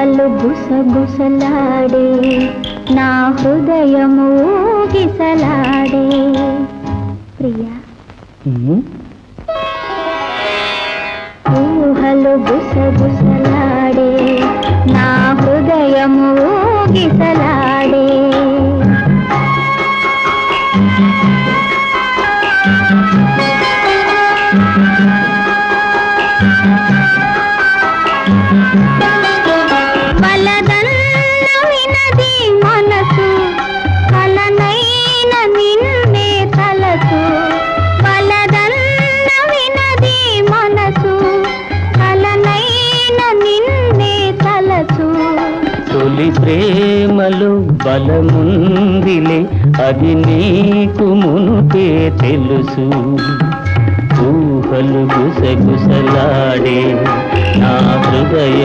ఊహలు గుసగుసలాడే నా హృదయము ఊగిసలాడే ప్రియా ఊహలు గుసగుసలాడే నా హృదయము ఊగిసలాడే బలదన్న వినది మనసు కలనైన నిన్నే తలసు బలదన్న వినది మనసు కలనైన నిన్నే తలసు తొలి ప్రేమలో బలముందిలే అది నీకు మునుపే తెలుసు ఊహలు గుసగుసలాడే నా హృదయం